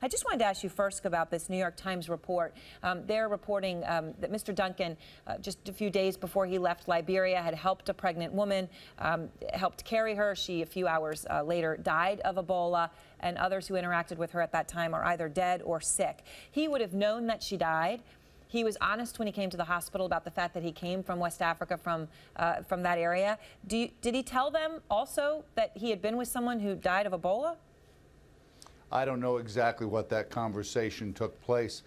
I just wanted to ask you first about this New York Times report. They're reporting that Mr. Duncan, just a few days before he left Liberia, had helped a pregnant woman, helped carry her. She, a few hours later, died of Ebola, and others who interacted with her at that time are either dead or sick. He would have known that she died. He was honest when he came to the hospital about the fact that he came from West Africa, from that area. Did he tell them also that he had been with someone who died of Ebola? I don't know exactly what that conversation took place.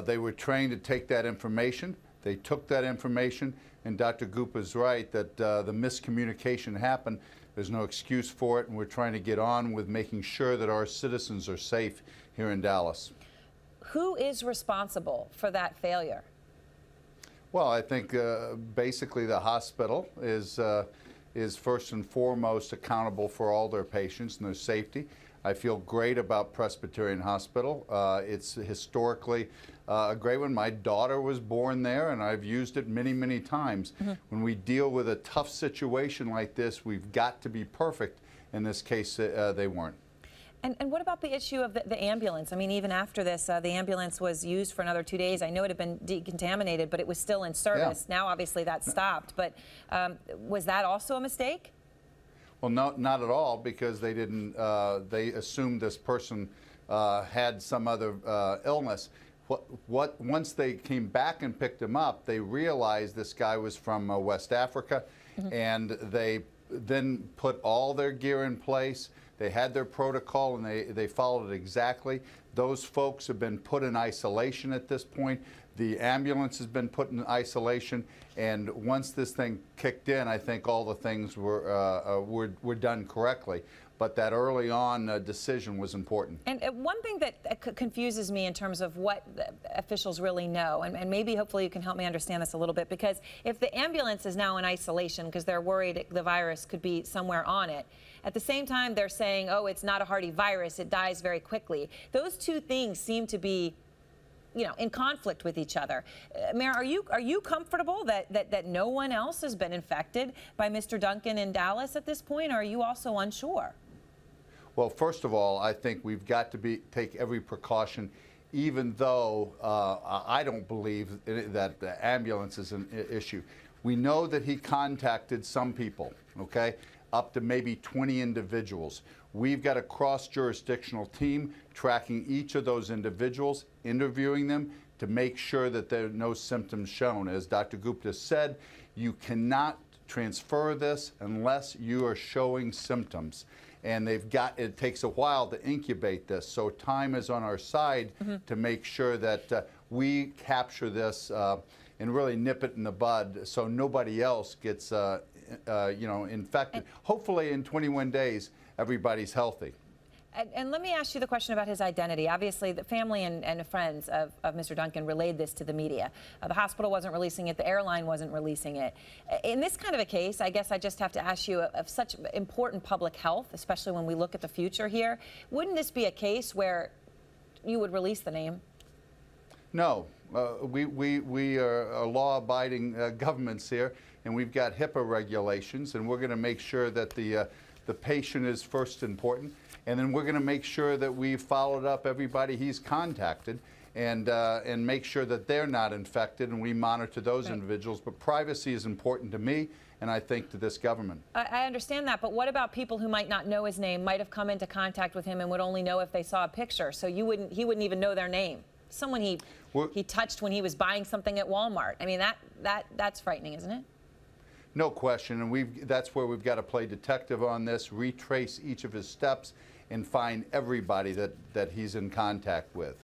They were trained to take that information. They took that information, and Dr. Goop is right that the miscommunication happened. There's no excuse for it, and we're trying to get on with making sure that our citizens are safe here in Dallas. Who is responsible for that failure? Well, I think basically the hospital is first and foremost accountable for all their patients and their safety. I feel great about Presbyterian Hospital. It's historically a great one. My daughter was born there, and I've used it many, many times. When we deal with a tough situation like this, we've got to be perfect. In this case, they weren't. And what about the issue of the ambulance? I mean, even after this, the ambulance was used for another 2 days. I know it had been decontaminated, but it was still in service. Yeah. Now, obviously, that stopped. But was that also a mistake? Well, no, not at all, because they didn't. They assumed this person had some other illness. Once they came back and picked him up, they realized this guy was from West Africa, and they then put all their gear in place. They had their protocol, and they followed it exactly. Those folks have been put in isolation at this point. The ambulance has been put in isolation, and once this thing kicked in, I think all the things were done correctly. But that early on decision was important. And one thing that confuses me in terms of what officials really know, and maybe hopefully you can help me understand this a little bit, because if the ambulance is now in isolation because they're worried the virus could be somewhere on it, at the same time they're saying, oh, it's not a hardy virus, it dies very quickly. Those two things seem to be, you know, in conflict with each other. Mayor, are you comfortable that no one else has been infected by Mr. Duncan in Dallas at this point, or are you also unsure? Well, first of all, I think we've got to take every precaution, even though I don't believe that the ambulance is an issue. We know that he contacted some people, okay, up to maybe 20 individuals. We've got a cross-jurisdictional team tracking each of those individuals, interviewing them to make sure that there are no symptoms shown. As Dr. Gupta said, you cannot transfer this unless you are showing symptoms. And it takes a while to incubate this, so time is on our side to make sure that we capture this and really nip it in the bud so nobody else gets infected. Hopefully in 21 days, everybody's healthy. And let me ask you the question about his identity. Obviously, the family and friends of Mr. Duncan relayed this to the media. The hospital wasn't releasing it. The airline wasn't releasing it. In this kind of a case, I guess I just have to ask you of such important public health, especially when we look at the future here, wouldn't this be a case where you would release the name? No. We are law-abiding governments here, and we've got HIPAA regulations, and we're going to make sure that the patient is first important. And then we're going to make sure that we've followed up everybody he's contacted and make sure that they're not infected, and we monitor those individuals. But privacy is important to me, and I think to this government. I understand that, but what about people who might not know his name, might have come into contact with him and would only know if they saw a picture, so he wouldn't even know their name? Someone he touched when he was buying something at Walmart. I mean, that's frightening, isn't it? No question, and that's where we've got to play detective on this, retrace each of his steps, and find everybody that he's in contact with.